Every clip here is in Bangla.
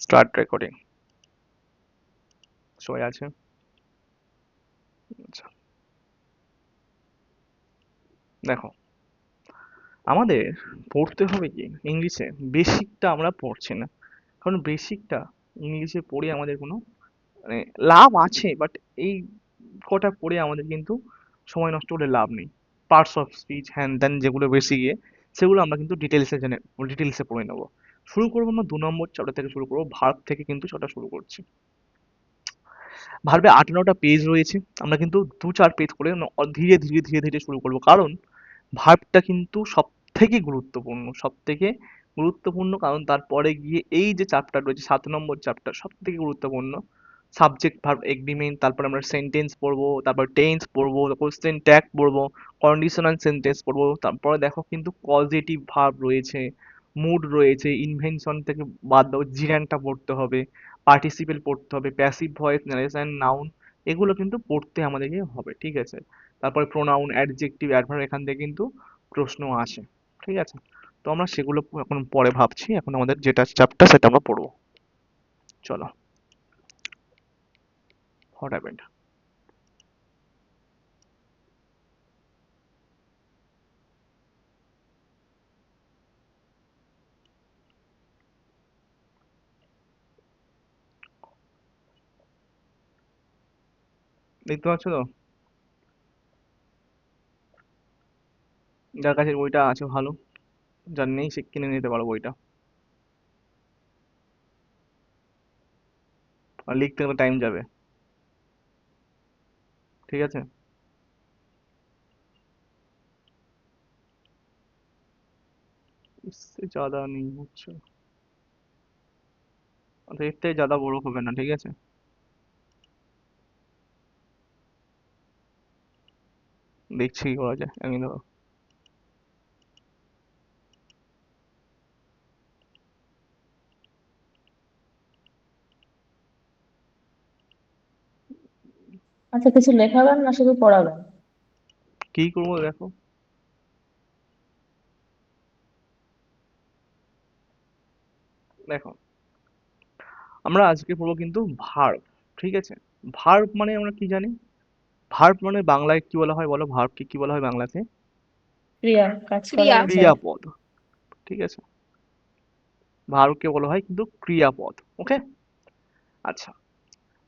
Start recording. সবাই আছে? আচ্ছা, দেখো, আমাদের পড়তে হবে কি ইংলিশে, বেসিকটা আমরা পড়ছি না। কারণ বেসিকটা ইংলিশে পড়ে আমাদের কোনো মানে লাভ আছে, বাট এই কটা পড়ে আমাদের কিন্তু সময় নষ্ট করে লাভ নেই। পার্টস অফ স্পিচ হ্যান ত্যান যেগুলো বেশি গিয়ে, সেগুলো আমরা কিন্তু ডিটেলসে পড়ে নেবো। শুরু করবো আমরা 2 নম্বর চ্যাপ্টার থেকে শুরু করবো, ভার্ব থেকে কিন্তু সেটা শুরু করছি। ভার্বে 8-9টা পেজ রয়েছে, আমরা কিন্তু 2-4 পেজ করে ধীরে ধীরে ধীরে ধীরে শুরু করবো। কারণ ভার্বটা কিন্তু সবথেকে গুরুত্বপূর্ণ, সবথেকে গুরুত্বপূর্ণ, কারণ তারপরে গিয়ে এই যে চ্যাপ্টার রয়েছে 7 নম্বর চ্যাপ্টার সবথেকে গুরুত্বপূর্ণ। সাবজেক্ট ভার্ব এগ্রিমেন্ট, তারপর আমরা সেন্টেন্স পড়বো, তারপর টেন্স পড়বো, কোশ্চেন ট্যাগ পড়বো, কন্ডিশনাল সেন্টেন্স পড়বো, তারপরে দেখো কিন্তু পজিটিভ ভার্ব রয়েছে, মুড রয়েছে, ইনভেনশন থেকে বাদ দাও, জিরানটা পড়তে হবে, পার্টিসিপেল পড়তে হবে, প্যাসিভ ভয়েস, নারেশন, নাউন, এগুলো কিন্তু পড়তে আমাদেরকে হবে, ঠিক আছে। তারপরে প্রোনাউন, অ্যাডজেক্টিভ, অ্যাডভার্ব, এখান থেকে কিন্তু প্রশ্ন আসে, ঠিক আছে। তো আমরা সেগুলো এখন পরে ভাবছি, এখন আমাদের যেটা চ্যাপ্টার সেটা আমরা পড়বো। চলো, হোয়াট হ্যাপেন্ড। দেখতে পাচ্ছ তো? যার কাছে বইটা আছে ভালো, যার নেই সে কিনে নিতে পারো বইটা। আর লিখতে গেলে টাইম যাবে, ঠিক আছে। इससे ज्यादा नहीं হচ্ছে, আচ্ছা এর থেকে ज्यादा বড় হবে না, ঠিক আছে। দেখছি কি করা যায়, আমি ধরো আচ্ছা, কিছু লেখাবেন না শুধু পড়াবেন? কি করবো দেখো। দেখো, আমরা আজকে পড়বো কিন্তু ভার্ব, ঠিক আছে। ভার্ব মানে আমরা কি জানি? ভার্ব মানে বাংলায় কি বলা হয় বলো, ভার্বকে কি বলা হয় বাংলাতে? ক্রিয়া, কাজ করা ক্রিয়া। বোঝায়। ক্রিয়াপদ, ঠিক আছে। ভার্বকে বলা হয় কিন্তু ক্রিয়াপদ, ওকে। আচ্ছা,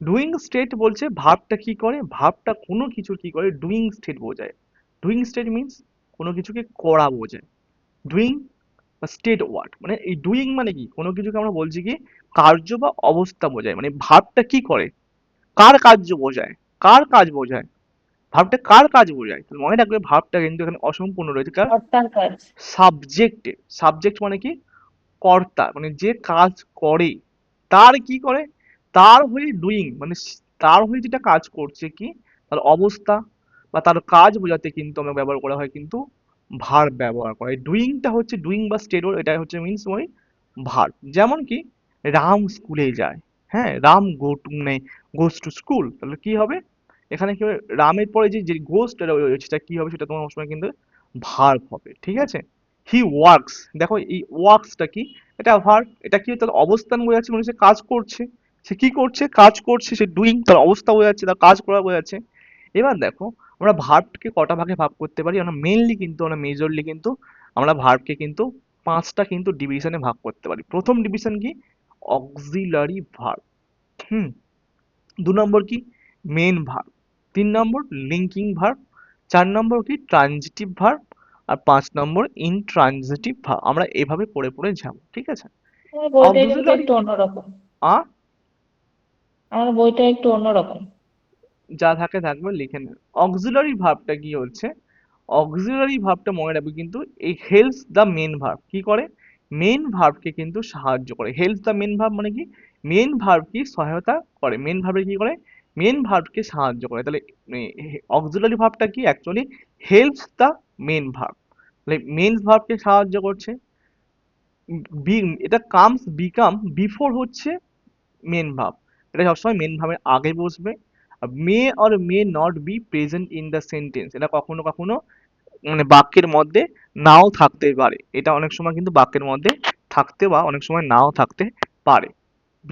ডুইং স্টেট বলছে ভার্বটা কি করে, ভার্বটা কোনো কিছুর কি করে, ডুইং স্টেট বোঝায়। ডুইং স্টেট মিন্স কোনো কিছুকে করা বোঝায়। ডুইং বা স্টেট ওয়ার্ড মানে এই ডুইং মানে কি, কোনো কিছুকে আমরা বলছি কি কার্য বা অবস্থা বোঝায়, মানে ভার্বটা কি করে, কার কার্য বোঝায়, কার কাজ বোঝায়, ভার্বটা কার কাজ বোঝায়। তাহলে মনে রাখবে ভার্বটা কিন্তু এখানে অসম্পূর্ণ রয়েছে, কার কর্তার কাজ। সাবজেক্টে। সাবজেক্ট মানে কি কর্তা, মানে যে কাজ করে, তার কি করে, তার হয়ে ডুইং মানে তার হয়ে যেটা কাজ করছে কি, তার অবস্থা বা তার কাজ বোঝাতে কিন্তু আমরা ব্যবহার করা হয় কিন্তু ভার্ব ব্যবহার করা হয়। ডুইংটা হচ্ছে ডুইং বা স্টেট ওয়ার্ড, এটা হচ্ছে মিন্স ওই ভার্ব। যেমন কি রাম স্কুলে যায়, হ্যাঁ, রাম গো টু মানে গোস টু স্কুল, তাহলে কি হবে এখানে কি হবে, রামের পরে যে যে গোসটা রয়েছে সেটা কি হবে, সেটা তোমার সময় কিন্তু ভার্ব হবে, ঠিক আছে। হি ওয়ার্কস, দেখো এই ওয়ার্কসটা কি, এটা ভার্ব, এটা কি তার অবস্থান বোঝাচ্ছে, মানে সে কাজ করছে, সে কি করছে, কাজ করছে, সে ডুইং, তার অবস্থা বোঝাচ্ছে, তার কাজ করা বোঝাচ্ছে। এবার দেখো, আমরা ভার্বকে কটা ভাগে ভাগ করতে পারি, আমরা মেইনলি কিন্তু আমরা মেজরলি কিন্তু আমরা ভার্বকে কিন্তু 5টা কিন্তু ডিভিশনে ভাগ করতে পারি। প্রথম ডিভিশন কি, অক্সিলারি ভার্ব, হুম। 2 নম্বর কি, মেন ভার্ব। 3 নম্বর লিঙ্কিং ভার্ব। 4 নম্বর কি, ট্রানজিটিভ ভার্ব। আর 5 নম্বর ইনট্রানজিটিভ ভার্ব। আমরা এভাবে পড়ে পড়ে যাব, ঠিক আছে। আমার বইটা কিন্তু অক্সিলারি একটু অন্যরকম। আ আমার বইটা একটু অন্যরকম। যা থাকে থাকবে, লিখে নেবে। অক্সিলারি ভার্বটা কি হচ্ছে, অক্সিলারি ভার্বটা মনে রাখবে কিন্তু এই হেল্পস দ্য মেন ভার্ব, কি করে, মেন ভার্বকে কিন্তু সাহায্য করে। হেল্পস দ্য মেন ভার্ব মানে কি, মেন ভার্ব কি সহায়তা করে, মেন ভার্বে কি করে, মেন ভার্বকে সাহায্য করে। তাহলে অক্সিলারি ভার্বটা কি actually helps the main verb, তাহলে মেন ভার্বকে সাহায্য করছে। বি, এটা কামস বিকাম বিফোর হচ্ছে মেন ভার্ব, এটা সবসময় মেন ভার্বের আগে বসবে। আর may or may not be present in the sentence, এটা কখনো কখনো মানে বাক্যের মধ্যে নাও থাকতে পারে, এটা অনেক সময় কিন্তু বাক্যের মধ্যে থাকতে বা অনেক সময় নাও থাকতে পারে।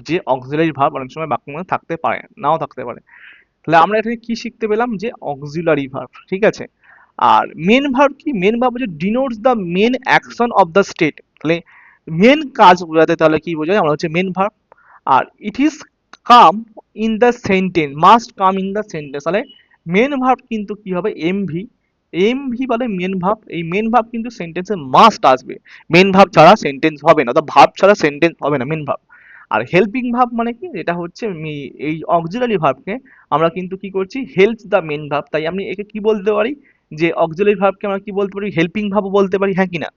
যে অক্সিলারি ভার্ব অনেক সময় বাক্যের মধ্যে থাকতে পারে, নাও থাকতে পারে। তাহলে আমরা এখানে কি শিখতে পেলাম, যে অক্সিলারি ভার্ব, ঠিক আছে। আর মেন ভার্ব কি, মেন ভার্ব হচ্ছে denotes the main action of the state. তাহলে মেন কাজ বোঝাতে তাহলে কি বোঝায়, আমরা হচ্ছে মেন ভার্ব। আর it is come in the sentence, must come in the sentence. তাহলে মেন ভার্ব কিন্তু কি হবে, এমভি। এমভি বলে মেন ভার্ব, এই মেন ভার্ব কিন্তু সেন্টেন্সে মাস্ট আসবে। মেন ভার্ব ছাড়া সেন্টেন্স হবে না, অর্থাৎ ভার্ব ছাড়া সেন্টেন্স হবে না, মেন ভার্ব। আর হেল্পিং ভার্ব মানে কি, এটা হচ্ছে এই অক্সিলারি ভার্বকে আমরা কিন্তু কি করছি, হেল্প দ্য মেন ভার্ব। তাই আমি একে কি বলতে পারি, যে অক্সিলারি ভার্বকে আমরা কি বলতে পারি, হেল্পিং ভার্বও বলতে পারি, হ্যাঁ কি না।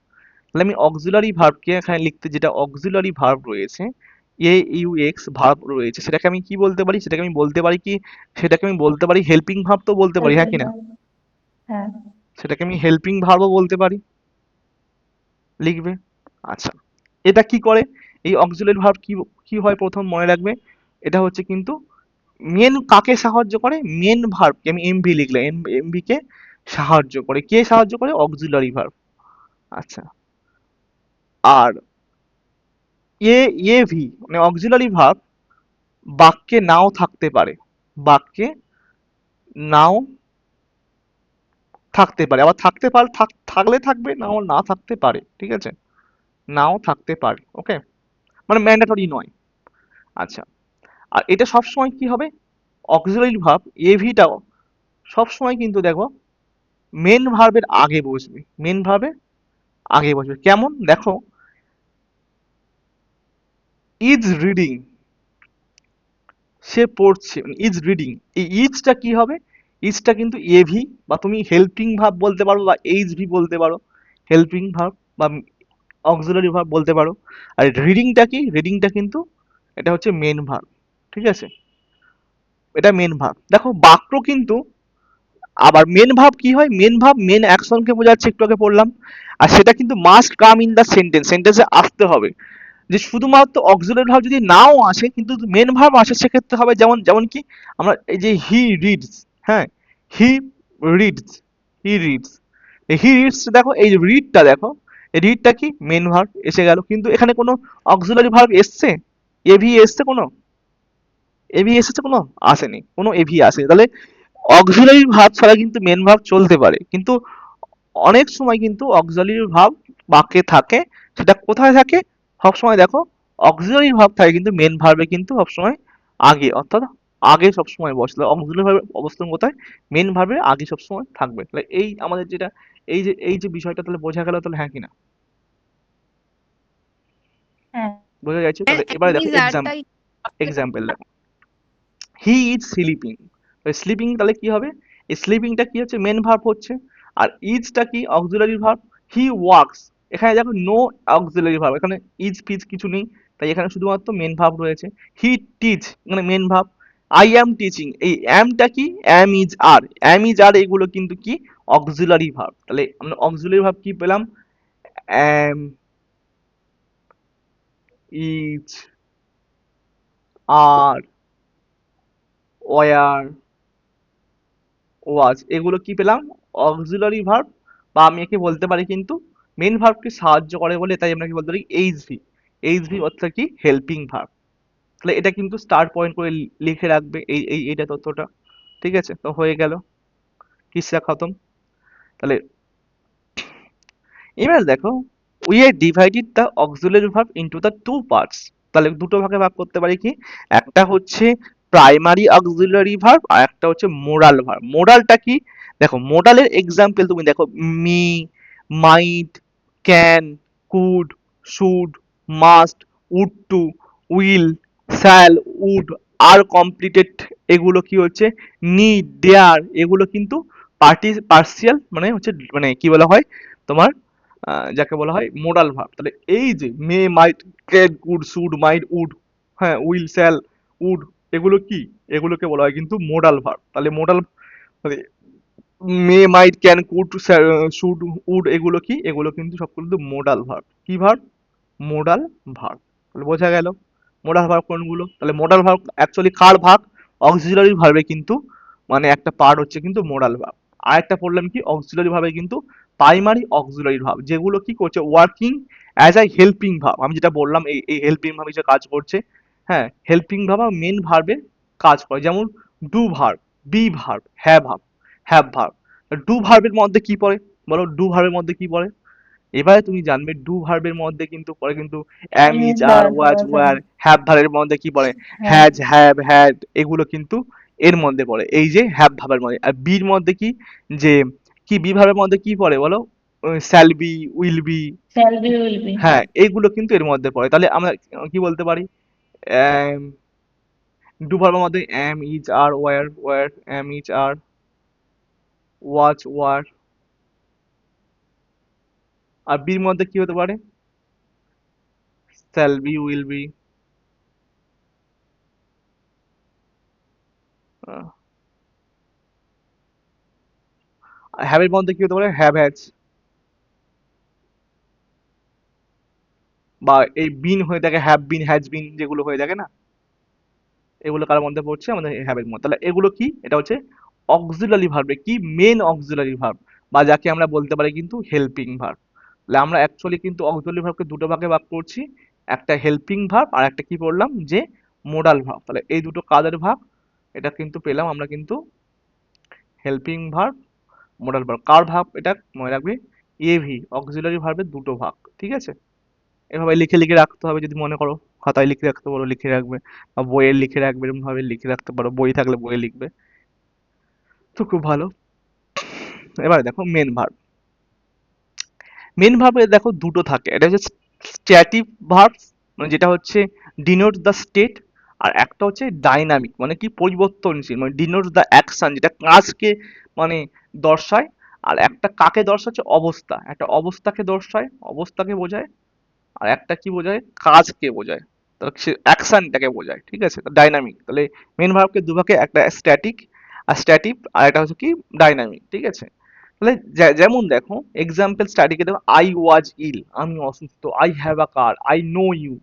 তাহলে আমি অক্সিলারি ভার্বকে এখানে লিখতে, যেটা অক্সিলারি ভার্ব রয়েছে, এ ইউ এক্স ভার্ব রয়েছে, সেটাকে আমি কি বলতে পারি, সেটাকে আমি বলতে পারি কি, সেটাকে আমি বলতে পারি হেল্পিং ভার্ব তো বলতে পারি, হ্যাঁ হেল্পিং কি না। ভার্ব। হ্যাঁ। সেটাকে আমি হেল্পিং ভার্বও বলতে পারি, লিখবে। আচ্ছা, এটা কি করে, এই অক্সিলারি ভার্ব কি কি হয় প্রথম মনে রাখবে, এটা হচ্ছে কিন্তু মেন কাকে সাহায্য করে, মেন ভার্বকে আমি এমভি লিখলাম, এমভি কে সাহায্য করে, কে সাহায্য করে, অক্সিলারি ভার্ব। আচ্ছা, আর এভি মানে অক্সিলারি ভার্ব বাক্যে নাও থাকতে পারে, বাক্যে নাও থাকতে পারে, আবার থাকতে পারে, থাকলে থাকবে, নাও না থাকতে পারে, ঠিক আছে, নাও থাকতে পারে, ওকে, মানে ম্যান্ডেটরি নয়। আচ্ছা, আর এটা সবসময় কি হবে, অক্সিলারি ভার্ব এভিটাও সবসময় কিন্তু দেখো মেন ভার্বের আগে বসবে, মেন ভার্বের আগে বসবে, কেমন দেখো, ইজ রিডিং, সে পড়ছে, ইজ রিডিং, এই ইজটা কি হবে, ইজটা কিন্তু এভি, বা তুমি হেল্পিং ভার্ব বলতে পারো, বা এইচভি বলতে পারো, হেল্পিং ভার্ব বা অক্সিলারি ভার্ব বলতে পারো। আর রিডিংটা কি, রিডিংটা কিন্তু এটা হচ্ছে মেন ভার্ব, ঠিক আছে, এটা মেন ভার্ব। দেখো বাক্য কিন্তু, আবার মেন ভার্ব কি হয়, মেন ভার্ব মেন অ্যাকশনকে বোঝাচ্ছে, একটু আগে পড়লাম। আর সেটা কিন্তু must come in the sentence, সেন্টেন্সে আসতে হবে। যে শুধুমাত্র অক্সিলারি ভার্ব যদি নাও আসে কিন্তু মেন ভার্ব আসে, সেক্ষেত্রে হবে যেমন, যেমন কি আমরা এই যে হি রিডস, হ্যাঁ, he reads, he reads, he reads, দেখো এই রিডটা দেখো, এই রিডটা কি মেন ভার্ব এসে গেল, কিন্তু এখানে কোনো অক্সিলারি ভার্ব এসছে, এভি এসছে কোনো, এভি এসেছে কোনো, আসেনি কোনো, এভি আসে, তাহলে অক্সিলারি ভার্ব ছাড়া কিন্তু মেন ভার্ব চলতে পারে, কিন্তু অনেক সময় কিন্তু অক্সিলারি ভার্ব বাক্যে থাকে, সেটা কোথায় থাকে, সবসময় দেখো অক্সিলারি ভার্ব থাকে কিন্তু মেন ভার্বে কিন্তু সবসময় আগে, অর্থাৎ আগে সবসময় বসে, অক্সিলারি ভার্বের অবস্থান কোথায়, মেন ভার্বের আগে সবসময় থাকবে। তাহলে এই আমাদের যেটা, এই যে বিষয়টা তাহলে বোঝা গেল, তাহলে হ্যাঁ কিনা, হ্যাঁ। বোঝা যাচ্ছে। তাহলে এবারে দেখো is এক্সাম্পল, আরটাই এক্সাম্পল দেখো, হি ইজ স্লিপিং, স্লিপিং তাহলে কি হবে, এই স্লিপিংটা কি হচ্ছে, মেন ভার্ব হচ্ছে, আর ইজটা কি, অক্সিলারি ভার্ব। হি ওয়ার্কস, এখানে দেখো নো অক্সিলারি ভার্ব, এখানে ইজ ফিজ কিছু নেই, তাই এখানে শুধুমাত্র মেন ভার্ব রয়েছে। হি টিচ, এখানে main verb. I am teaching, এই অ্যামটা কি, অ্যাম ইজ আর, অ্যাম ইজ আর এগুলো কিন্তু কি, অক্সিলারি ভার্ব। তাহলে আমরা অক্সিলারি ভার্ব কি পেলাম, অ্যাম, ইজ, আর, ওয়ার, ওয়াজ, এগুলো কি পেলাম, অক্সিলারি ভার্ব, বা আমি একে বলতে পারি কিন্তু মেন ভার্বকে সাহায্য করে বলে, তাই আমরা কি বলতে পারি, এইচভি, এইচভি অর্থাৎ কি, হেল্পিং ভার্ব। তাহলে এটা কিন্তু স্টার্ট পয়েন্ট করে লিখে রাখবে, এইটা তথ্যটা, ঠিক আছে, তো হয়ে গেল, কিসা খতম। তাহলে এবার দেখো, we are divided the auxiliary verb into the two parts. তাহলে দুটো ভাগে ভাগ করতে পারি কি, একটা হচ্ছে প্রাইমারি অক্সিলারি ভার্ব, আর একটা হচ্ছে মোডাল ভার্ব। মোডালটা কি, দেখো মোডালের এক্সাম্পল তুমি দেখো, may, might, can, could, should, must, would to, will, shall, would, আর কমপ্লিটেড, এগুলো কি হচ্ছে, নিড, ডেয়ার, এগুলো কিন্তু পার্সিয়াল মানে হচ্ছে, মানে কি বলা হয় তোমার, যাকে বলা হয় মোডাল ভার্ব। তাহলে এই যে may, might, can, could, should, might, would, হ্যাঁ, উইল, শ্যাল, উড, এগুলো কি, এগুলোকে বলা হয় কিন্তু মোডাল ভার্ব। তাহলে মোডাল মানে মে, might, can, could, should, would, এগুলো কি, এগুলো কিন্তু সব কিন্তু মোডাল ভার্ব। কি ভার্ব, মোডাল ভার্ব। তাহলে বোঝা গেল মোডাল ভার্ব কোনগুলো। তাহলে মোডাল ভার্ব অ্যাকচুয়ালি কার ভাগ, অক্সিলারি ভার্বে কিন্তু মানে একটা পার্ট হচ্ছে কিন্তু মোডাল ভার্ব। আর একটা পড়লাম কি, অক্সিলারি ভার্বে কিন্তু প্রাইমারি অক্সিলারি ভার্ব, যেগুলো কি করছে, working as a helping verb. আমি যেটা বললাম এই হেল্পিং ভার্ব হিসেবে কাজ করছে, হ্যাঁ, হেল্পিং ভার্ব আর মেন ভার্বে কাজ করে, যেমন do verb, be verb, have verb. Do ভার্বের মধ্যে কি পড়ে বলো? ডু ভার্বের মধ্যে কি পড়ে? এবারে তুমি জানবে ডু ভার্বের মধ্যে কিন্তু পড়ে কিন্তু am, is, is are, are was, was আর ওয়্যার। হ্যাভ ভার্বের মধ্যে কি পড়ে? হ্যাভ হ্যাজ, হ্যাভ, হ্যাড, এগুলো কিন্তু এর মধ্যে পড়ে, এই যে হ্যাভ ভার্বের মধ্যে। আর বির মধ্যে কি, যে কি বি ভার্বের মধ্যে কি পড়ে বলো? Shall be, will B. Shall be will B. হ্যাঁ, এইগুলো কিন্তু এর মধ্যে পড়ে। তাহলে আমরা কি বলতে পারি? ডু ভার্বের মধ্যে am, is, are, were, am, is, are, was, were. আর বির মধ্যে কি হতে পারে? Shall be, will be. Have এর মধ্যে কি হতে পারে? Have, has. বা এই বিন হয়ে থাকে হ্যাভ বিন, হ্যাজ বিন, যেগুলো হয়ে থাকে না, এগুলো কার মধ্যে পড়ছে? আমাদের হ্যাভ এর মধ্যে। তাহলে এগুলো কি? এটা হচ্ছে অক্সিলারি ভার্বে কি, মেন অক্সিলারি ভার্ব, বা যাকে আমরা বলতে পারি কিন্তু হেল্পিং ভার্ব। তাহলে আমরা অ্যাকচুয়ালি কিন্তু অক্সিলারি ভার্বকে দুটো ভাগে ভাগ করছি, একটা হেল্পিং ভার্ব আর একটা কি বললাম, যে মোডাল ভার্ব। তাহলে এই দুটো কাজের ভাগ, এটা কিন্তু পেলাম আমরা কিন্তু হেল্পিং ভার্ব, মোডাল ভার্ব। কার ভাগ এটা মনে রাখবে? এভি, অক্সিলারি ভার্বের দুটো ভাগ, ঠিক আছে? এভাবে লিখে লিখে রাখতে হবে, যদি মনে করো খাতায় লিখে রাখতে পারো লিখে রাখবে, বা বইয়ে লিখে রাখবে, এরকম ভাবে লিখে রাখতে পারো, বই থাকলে বইয়ে লিখবে, তো খুব ভালো। এবারে দেখো মেন ভার্ব। মেন ভার্বে দেখো দুটো থাকে, এটা হচ্ছে স্ট্যাটিক ভার্ব, মানে যেটা হচ্ছে ডিনোট দ্য স্টেট, আর একটা হচ্ছে ডাইনামিক, মানে কি পরিবর্তনশীল, মানে ডিনোট দ্য অ্যাকশন, যেটা কাজকে মানে দর্শায়। আর একটা কাকে দর্শাচ্ছে? অবস্থা, একটা অবস্থাকে দর্শায়, অবস্থাকে বোঝায়। আর একটা কি বোঝায়? কাজকে বোঝায়, তাহলে সে অ্যাকশনটাকে বোঝায়, ঠিক আছে? ডাইনামিক। তাহলে মেন ভার্বকে দুভাগে, একটা স্ট্যাটিক আর স্ট্যাটিক, আর একটা হচ্ছে কি ডাইনামিক, ঠিক আছে? তাহলে যেমন দেখো এক্সাম্পল স্ট্যাটিকে দেখো, আই ওয়াজ ইল, আমি অসুস্থ, I have a car, I know you,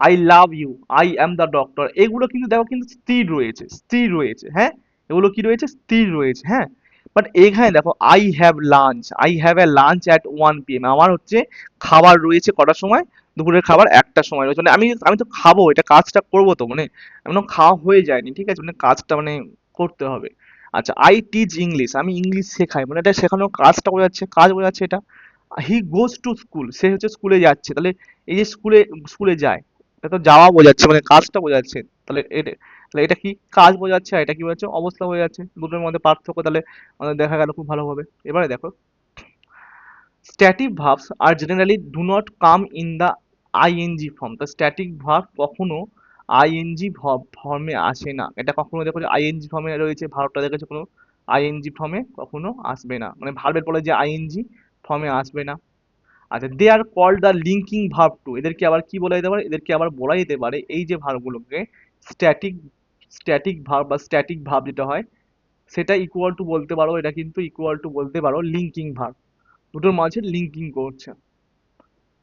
I love you, I am the doctor. এগুলো কিন্তু দেখো কিন্তু স্থির রয়েছে, স্থির রয়েছে, হ্যাঁ, এগুলো কি রয়েছে? স্থির রয়েছে, হ্যাঁ। বাট এখানে দেখো I have lunch, I have a lunch at 1 PM, আমার হচ্ছে খাবার রয়েছে কটার সময়? দুপুরের খাবার 1টার সময় রয়েছে, মানে আমি আমি তো খাবো, এটা কাজটা করবো তো, মানে এখনো খাওয়া হয়ে যায়নি, ঠিক আছে, মানে কাজটা মানে করতে হবে। আচ্ছা, আই টিচ ইংলিশ, আমি ইংলিশ শেখাই, মানে এটা শেখানোর কাজটা বোঝাচ্ছে, কাজ বোঝাচ্ছে এটা। হি গোজ টু স্কুল, সে হচ্ছে স্কুলে যাচ্ছে, তাহলে এই যে স্কুলে, স্কুলে যায়, এটা তো যাওয়া বোঝাচ্ছে, মানে কাজটা বোঝাচ্ছে। তাহলে এটা, তাহলে এটা কি? কাজ বোঝাচ্ছে, আর এটা কি বোঝাচ্ছে? অবস্থা বোঝাচ্ছে। দুটোর মধ্যে পার্থক্য তাহলে আমাদের দেখা গেল খুব ভালোভাবে। এবারে দেখো, stative verbs are generally do not come in the ing form. The static verb কখনো ing ফর্মে আসে না, এটা কখনো দেখো যে ing ফর্মে রয়েছে, ভার্বটা দেখেছো কোনো ing ফর্মে কখনো আসবে না, মানে ভার্বের পরে যে ing ফর্মে আসবে না। আচ্ছা, they are called the linking verb too, এদেরকে আবার কি বলা যেতে পারে? এদেরকে আবার বলা যেতে পারে, এই যে ভার্বগুলোকে স্ট্যাটিক, স্ট্যাটিক ভার্ব বা স্ট্যাটিক ভার্ব যেটা হয়, সেটা ইকুয়াল টু বলতে পারো, এটা কিন্তু ইকুয়াল টু বলতে পারো লিঙ্কিং ভার্ব, দুটোর মাঝে লিঙ্কিং করছে,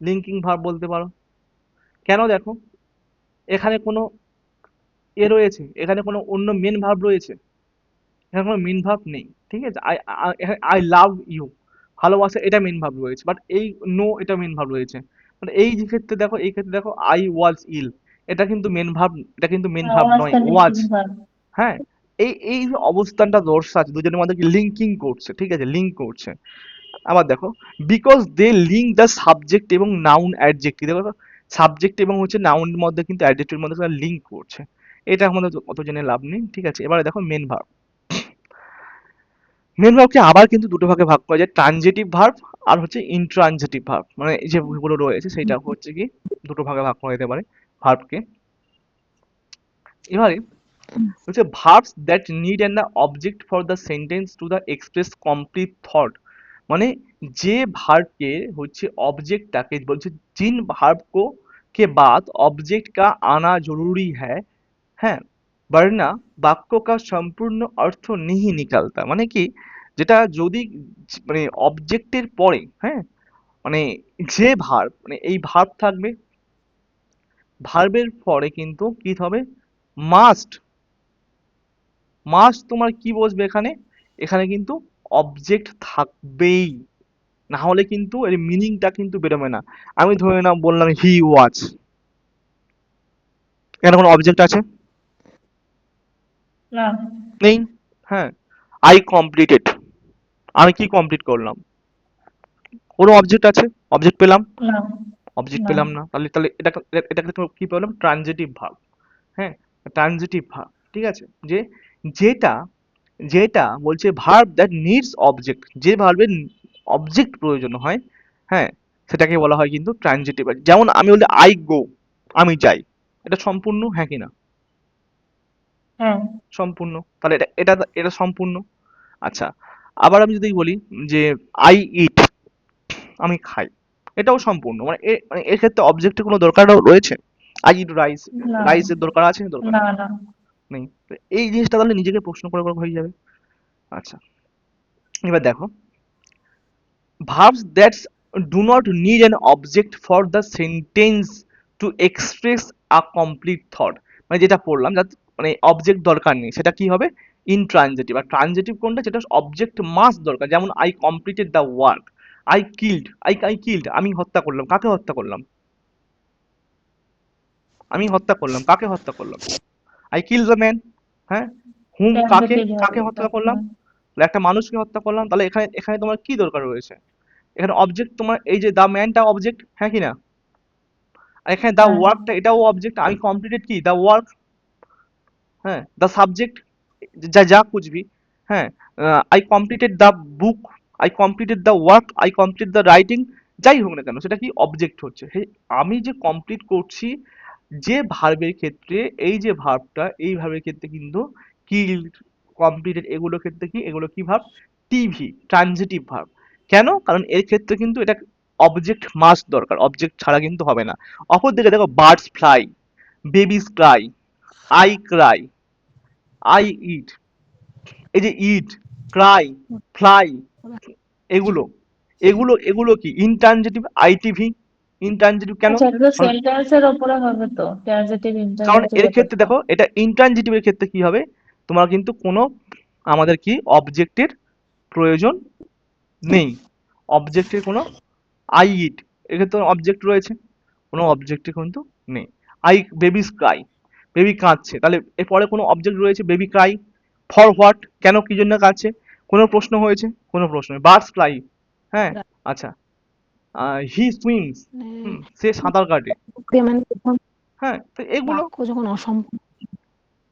লিঙ্কিং ভার্ব বলতে পারো। কেন? দেখো এখানে কোনো রয়েছে, এখানে কোনো অন্য মেন ভার্ব রয়েছে? এখানে কোনো মেন ভার্ব নেই, ঠিক আছে? আই, আই লাভ ইউ, ভালোবাসা, এটা মেন ভার্ব রয়েছে, বাট এই নো, এটা মেন ভার্ব রয়েছে। মানে এই যে ক্ষেত্রে দেখো, এই ক্ষেত্রে দেখো আই ওয়াজ ইল, এটা কিন্তু মেন ভার্ব, এটা কিন্তু মেন ভার্ব ওয়াজ নয়, দ্য ওয়াজ। Linking verb. হ্যাঁ, এই এই যে অবস্থানটা দর্শাচ্ছে, দুজনের মধ্যে কি লিঙ্কিং করছে, ঠিক আছে, লিঙ্ক করছে। আবার দেখো, because they link the subject এবং নাউন অ্যাডজেক্টিভ, দেখো সাবজেক্ট এবং হচ্ছে নাউনের মধ্যে কিন্তু অ্যাডজেক্টিভের মধ্যে লিঙ্ক করছে, এটা আমাদের অত জেনে লাভ নেই, ঠিক আছে? এবারে দেখো মেন ভার্ব। মেন ভার্বকে আবার কিন্তু দুটো ভাগে ভাগ করা যায়, ট্রানজিটিভ ভার্ব আর হচ্ছে ইনট্রানজিটিভ ভার্ব, মানে এই যেগুলো রয়েছে সেটা হচ্ছে কি দুটো ভাগে ভাগ করা যেতে পারে ভার্বকে। এবারে হচ্ছে verbs that need an object for the sentence to the express complete thought, মানে যে ভার্বকে হচ্ছে ऑब्जेक्टটাকে বলছে, जिन भार्ब को के बाद ऑब्जेक्ट का आना जरूरी है, হ্যাঁ, वरना বাক্য का সম্পূর্ণ অর্থ नहीं निकलता, মানে কি, যেটা যদি মানে অবজেক্টের পরে, হ্যাঁ, মানে যে ভার্ব, মানে এই ভার্ব থাকবে, ভার্বের পরে কিন্তু কি হবে? মাস্ট, মাস্ট তোমার কি বসবে এখানে? এখানে কিন্তু অবজেক্ট থাকবেই, না হলে কিন্তু এর মিনিংটা কিন্তু বেরোবে না। আমি ধরে নাও বললাম হি ওয়াচ, এখানে কোনো অবজেক্ট আছে? না, নেই। হ্যাঁ, আই কমপ্লিটেড, আমি কি কমপ্লিট করলাম? কোনো অবজেক্ট আছে? অবজেক্ট পেলাম? না, অবজেক্ট না। পেলাম না, তাহলে তাহলে এটাকে তুমি কি পেলাম? Transitive verb. হ্যাঁ, ট্রানজিটিভ ভার্ব, ঠিক আছে? যে যেটা যেটা বলছে ভার্ব দ্যাট নিডস অবজেক্ট, যে ভার্বের অবজেক্ট প্রয়োজন হয়, হ্যাঁ, সেটাকে বলা হয় কিন্তু ট্রানজিটিভ। যেমন আমি বলি আই গো, আমি যাই, এটা সম্পূর্ণ, হ্যাঁ কি না? হ্যাঁ, সম্পূর্ণ, তাহলে এটা এটা এটা সম্পূর্ণ। আচ্ছা, আবার আমি যদি বলি যে আই ইট, আমি খাই, এটাও সম্পূর্ণ, মানে মানে এর ক্ষেত্রে অবজেক্টের কোনো দরকার রয়েছে? আই ইট রাইস, না, রাইসের দরকার আছে? দরকার না, নেই। না। নেই। তো এই জিনিসটা তাহলে নিজেকে প্রশ্ন করে করে হয়ে যাবে। আচ্ছা, এবার দেখো, verbs that do not need an object for the sentence to express a complete thought, মানে যেটা পড়লাম, যাতে মানে অবজেক্ট দরকার নেই, সেটা কি হবে? ইনট্রানজিটিভ। আর ট্রানজিটিভ কোনটা? যেটা অবজেক্ট মাস্ট দরকার, যেমন I completed the work, I killed, I killed, আমি হত্যা করলাম, কাকে হত্যা করলাম? আমি হত্যা করলাম, কাকে হত্যা করলাম? I kill the man. হ্যাঁ, হুম, কাকে ট্রানজিটিভ হবে কাকে এটা। হত্যা করলাম? হুম। তাহলে একটা মানুষকে হত্যা করলাম, তাহলে এখানে এখানে তোমার কি দরকার রয়েছে? এখানে অবজেক্ট তোমার, এই যে দা ম্যানটা অবজেক্ট, হ্যাঁ কি না? আর এখানে দা হ্যাঁ, ওয়ার্কটা, এটাও অবজেক্ট, আমি কমপ্লিটেড কি দা ওয়ার্ক। হ্যাঁ, দা সাবজেক্ট, যা যা খুঁজবি। হ্যাঁ, I completed the book, I completed the work, I complete the writing, যাই হোক না কেন সেটা কি অবজেক্ট হচ্ছে। আমি যে কমপ্লিট করছি, যে ভার্বের ক্ষেত্রে, এই যে ভার্বটা, এই ভার্বের ক্ষেত্রে কিন্তু কিল্ড, কমপ্লিটেড, এগুলোর ক্ষেত্রে কি, এগুলো কি ভার্ব? TV, transitive verb. কেন? কারণ এর ক্ষেত্রে কিন্তু এটা অবজেক্ট মাস্ট দরকার, অবজেক্ট ছাড়া কিন্তু হবে না। অপরদিকে দেখো, birds fly, babies Cry, I Cry, I eat, এই যে ইট, ক্রাই, ফ্লাই, এগুলো এগুলো এগুলো কি ইনট্রানজিটিভ? আইটিভি ইনট্রানজিটিভ কেন? আচ্ছা, এটা তো কারণ সেন্টেন্সের ওপরে হবে তো, ট্রানজিটিভ কারণ ইন্টারজেক্টিভ এর ক্ষেত্রে ব্যাপারটা। দেখো, এটা ইনট্রানজিটিভের ক্ষেত্রে কি হবে? তোমার কিন্তু কোনো, আমাদের কি অবজেক্টের প্রয়োজন নেই। অবজেক্টের কোনো, আই ইট, এক্ষেত্রে অবজেক্ট রয়েছে, কোনো অবজেক্টের কিন্তু নেই। আই, বেবিস ক্রাই, বেবি কাঁদছে, তাহলে এরপরে কোনো অবজেক্ট রয়েছে? বেবি ক্রাই, ফর হোয়াট, কেন, কি জন্য কাঁদছে? কোনো প্রশ্ন হয়েছে? কোনো প্রশ্ন নেই। বার্ডস ফ্লাই, হ্যাঁ, আচ্ছা, হি সুইমস, মানে সে সাঁতার কাটে, প্রক্রিয়া মানে যখন হ্যাঁ, তো এগুলো, বাক্য যখন অসম্পূর্ণ।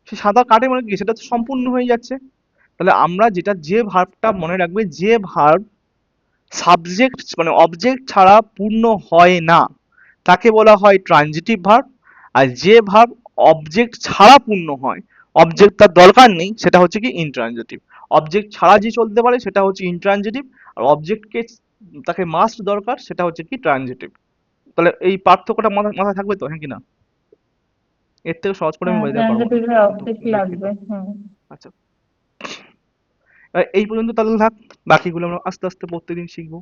সে সাঁতার কাটে মানে কি, সেটা তো সম্পূর্ণ হয়ে যাচ্ছে। তাহলে আমরা যেটা, যে ভার্বটা মনে রাখবে, যে ভার্ব সাবজেক্ট মানে অবজেক্ট ছাড়া পূর্ণ হয় না, তাকে বলা হয় ট্রানজিটিভ ভার্ব। আর যে ভার্ব অবজেক্ট ছাড়া পূর্ণ হয়, অবজেক্ট তার দরকার নেই, সেটা হচ্ছে কি ইনট্রানজিটিভ। অবজেক্ট ছাড়া যে চলতে পারে সেটা হচ্ছে ইনট্রানজিটিভ, আর অবজেক্টকে তাকে মাস্ট দরকার, সেটা হচ্ছে কি ট্রানজিটিভ। তাহলে এই পার্থক্যটা মাথায় মাথায় থাকবে তো, হ্যাঁ কি না? এর থেকে সহজ করে আমি হ্যাঁ, বোঝাতে পারবো না, ট্রানজিটিভের অবজেক্ট দুঃখিত। লাগবে। হুম। আচ্ছা, এই পর্যন্ত তাহলে থাক, বাকিগুলো আমরা আস্তে আস্তে প্রত্যেকদিন শিখবো,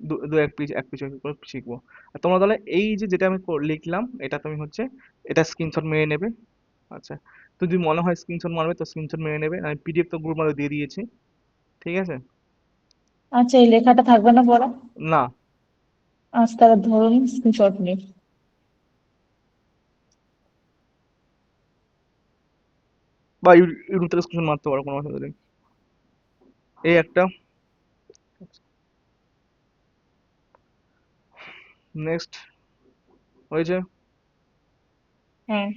দু দু এক পেজ এক পেজ করে শিখবো। আর তোমরা তাহলে এই যে যেটা আমি লিখলাম, এটা তুমি হচ্ছে, এটা স্ক্রিনশট মেরে নেবে। আচ্ছা, তো যদি মনে হয় স্ক্রিনশট মারবে তো স্ক্রিনশট মেরে নেবে, আমি পিডিএফ তো গ্রুপ মধ্যে দিয়ে দিয়েছি, ঠিক আছে? আচ্ছা, এই লেখাটা থাকবে না পরে? না, আচ্ছা, তাহলে ধরুন স্ক্রিনশট নিই। বা ইউটিউব থেকে স্ক্রিনশট মারতে পারো, কোনো অসুবিধা নেই। এই একটা, নেক্সট, হয়েছে? হ্যাঁ,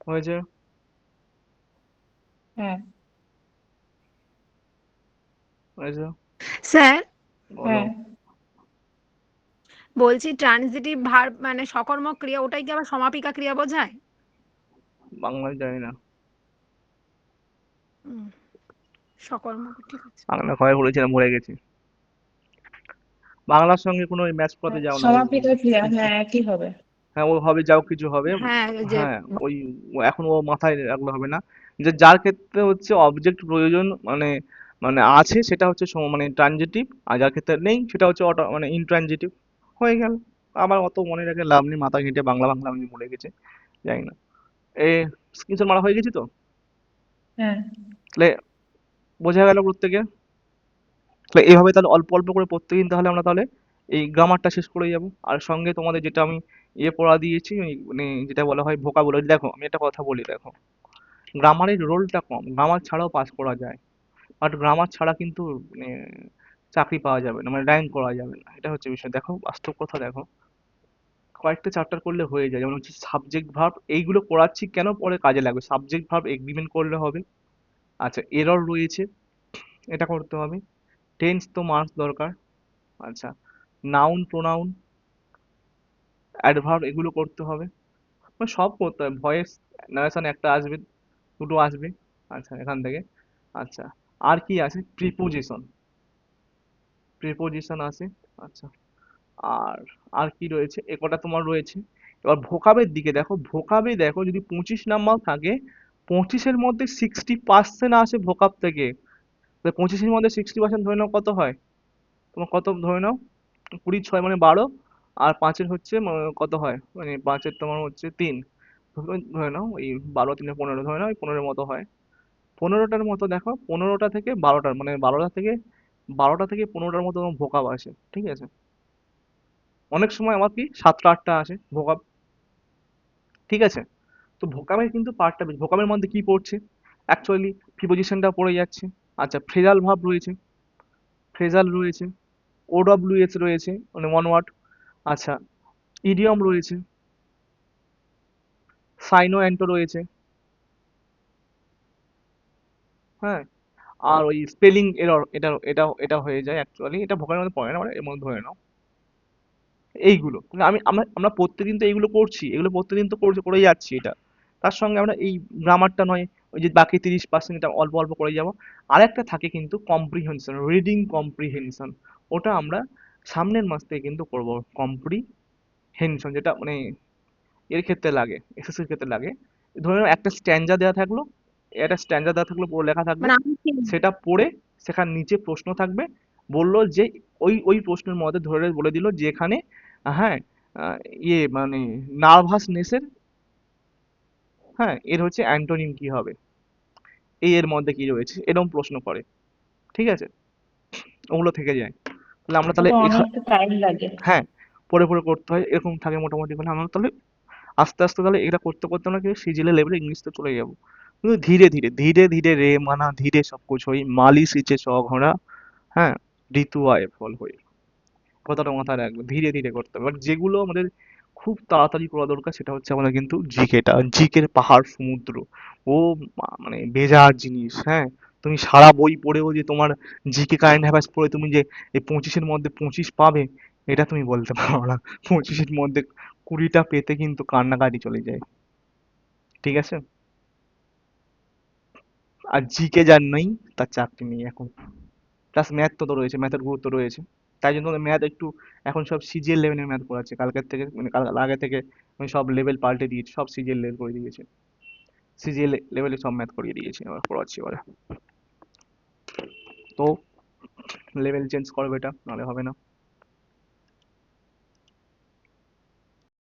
হয়েছে? হ্যাঁ, হয়েছে? স্যার, বলো। হ্যাঁ। বলছি ট্রানজিটিভ ভার্ব মানে সকর্মক ক্রিয়া, ওটাই কি আবার সমাপিকা ক্রিয়া বোঝায়? বাংলায় জানি না, হুম, সকর্মক, ঠিক আছে। বাংলা ঘরে পড়েছিলাম, ভুলে গেছি। বাংলার সঙ্গে কোনো ম্যাচ পড়াতে যাও না, সমাপিকা ক্রিয়া, কিছু, হ্যাঁ, একই হবে। হ্যাঁ ও হবে, যাও কিছু হবে। হ্যাঁ, যে হ্যাঁ, ওই এখন ও মাথায় রাখলে হবে না, যে যার ক্ষেত্রে হচ্ছে অবজেক্ট প্রয়োজন মানে, মানে আছে, সেটা হচ্ছে মানে ট্রানজিটিভ, আর যার ক্ষেত্রে নেই সেটা হচ্ছে অটো মানে ইনট্রানজিটিভ। হয়ে গেল। আবার অত মনে রেখে লাভ নেই, মাথা ঘেঁটে বাংলা বাংলা আমি ভুলে গেছি, জানি না। এ, স্ক্রিনশট মারা হয়ে গেছি তো? হ্যাঁ। তাহলে বোঝা গেল প্রত্যেকে? তাহলে এইভাবে তাহলে অল্প অল্প করে প্রত্যেকদিন তাহলে আমরা তাহলে এই গ্রামারটা শেষ করে যাব, আর সঙ্গে তোমাদের যেটা আমি পড়া দিয়েছি ওই মানে যেটা বলা হয় ভোকাবুলারি। দেখো আমি একটা কথা বলি, দেখো গ্রামারের রোলটা কম, গ্রামার ছাড়াও পাস করা যায়, বাট গ্রামার ছাড়া কিন্তু মানে চাকরি পাওয়া যাবে না, মানে র্যাঙ্ক করা যাবে না, এটা হচ্ছে বিষয়। দেখো বাস্তব কথা, দেখো কয়েকটা চ্যাপ্টার করলে হয়ে যায়, যেমন হচ্ছে সাবজেক্ট ভার্ব, এইগুলো পড়াচ্ছি কেন, পরে কাজে লাগবে। সাবজেক্ট ভার্ব এগ্রিমেন্ট করলে হবে। আচ্ছা, এরর রয়েছে, এটা করতে হবে। টেন্স তো মার্কস দরকার। আচ্ছা, নাউন প্রোনাউন অ্যাডভার্ব এগুলো করতে হবে, মানে সব করতে হবে। ভয়েস নারেশন একটা আসবে, দুটো আসবে। আচ্ছা, এখান থেকে। আচ্ছা, আর কি আছে, প্রিপোজিশন, প্রিপোজিশন আছে। আচ্ছা, আর আর কি রয়েছে, এ কটা তোমার রয়েছে। এবার ভোকাবের দিকে দেখো, ভোকাবে দেখো যদি 25 নাম্বার থাকে, 25-এর মধ্যে 60% আসে ভোকাব থেকে। 25-এর মধ্যে 60% ধরে নাও কত হয়, তোমার কত ধরে নাও, 20 6 মানে 12, আর 5-এর হচ্ছে কত হয়, মানে 5-এর তোমার হচ্ছে 3, ধরে নাও এই 12 3 15 ধরে নাও, এই 15-এর মতো হয়। 15টার মতো দেখো, 15টা থেকে 12টার মানে 12টা থেকে 15টার মতো ভোকাব আসে, ঠিক আছে। অনেক সময় আমার কি 7টা 8টা আসে ভোকাব, ঠিক আছে। তো ভোকাবের কিন্তু পার্টটা বেশি। ভোকাবের মধ্যে কি পড়ছে, অ্যাকচুয়ালি প্রিপোজিশনটা পড়ে যাচ্ছে। আচ্ছা, ফ্রেজাল ভার্ব রয়েছে, ফ্রেজাল রয়েছে, ওডব্লিউএস রয়েছে মানে ওয়ান ওয়ার্ড। আচ্ছা, ইডিয়ম রয়েছে, সাইনো অ্যান্টো রয়েছে, হ্যাঁ। আর ওই স্পেলিং এরর, এটা হয়ে যায় অ্যাকচুয়ালি, এটা ভোকাবের মধ্যে পড়ে না, মানে এর মধ্যে ধরে নাও এইগুলো। মানে আমরা প্রত্যেকদিন তো এইগুলো করছি, এগুলো প্রত্যেকদিন তো করে যাচ্ছি এটা। তার সঙ্গে আমরা এই গ্রামারটা নয়, ওই যে বাকি 30% এটা অল্প অল্প করে যাব। আরেকটা থাকে কিন্তু কম্প্রিহেনশন, রিডিং কম্প্রিহেনশন, ওটা আমরা সামনের মাস থেকে কিন্তু করব। কম্প্রিহেনশন যেটা মানে এর ক্ষেত্রে লাগে, এসএসসির ক্ষেত্রে লাগে। ধরে নাও একটা স্ট্যাঞ্জা দেওয়া থাকলো, একটা স্ট্যাঞ্জা দেওয়া থাকলো, পুরো লেখা থাকবে, মানে আমি কি সেটা পড়ে সেখানে নিচে প্রশ্ন থাকবে, বললো যে ওই প্রশ্নের মধ্যে ধরে বলে দিল যে এখানে হ্যাঁ আহ, মানে নার্ভাসনেসের, হ্যাঁ এর হচ্ছে অ্যান্টোনিম কি হবে, এর মধ্যে কি রয়েছে, এরকম প্রশ্ন করে, ঠিক আছে। ওগুলো থেকে যায়, তাহলে আমরা তাহলে ওটা অনেকটা টাইম লাগে। হ্যাঁ পড়ে পড়ে করতে হয়, এরকম থাকে মোটামুটি। মানে আমরা তাহলে আস্তে আস্তে তাহলে এটা করতে করতে আমরা কি সিজিএল লেভেলে ইংলিশতে চলে যাবো। কিন্তু ধীরে ধীরে ধীরে ধীরে রে মানা ধীরে সব কুছ হই, মালি সিঁচে চ ঘোড়া, হ্যাঁ ঋতু আয় ফল হই, কথাটা মাথায় রাখবে, ধীরে ধীরে করতে হবে। বাট যেগুলো আমাদের খুব তাড়াতাড়ি করা দরকার সেটা হচ্ছে আমাদের কিন্তু জিকেটা, জিকের পাহাড় সমুদ্র, ও মানে বেজার জিনিস, হ্যাঁ। তুমি সারা বই পড়েও যে তোমার জিকে কারেন্ট অ্যাফেয়ার্স পড়ে তুমি যে এই 25-এর মধ্যে 25 পাবে, এটা তুমি বলতে পারো না। 25-এর মধ্যে 20টা পেতে কিন্তু কান্নাকাটি চলে যায়, ঠিক আছে। আর জিকে যার নেই তার চাকরি নেই এখন। প্লাস ম্যাথ তো রয়েছে, ম্যাথের গুরুত্ব রয়েছে, তাই জন্য ম্যাথ একটু এখন সব সিজিএল লেভেলের ম্যাথ পড়াচ্ছে কালকের থেকে, মানে কাল আগে থেকে আমি সব লেভেল পাল্টে দিয়েছি, সব সিজিএল লেভেল করে দিয়েছে, সিজিএল লেভেলে সব ম্যাথ করিয়ে দিয়েছে, এবার পড়াচ্ছি এবারে। তো লেভেল চেঞ্জ করবে, এটা নাহলে হবে না।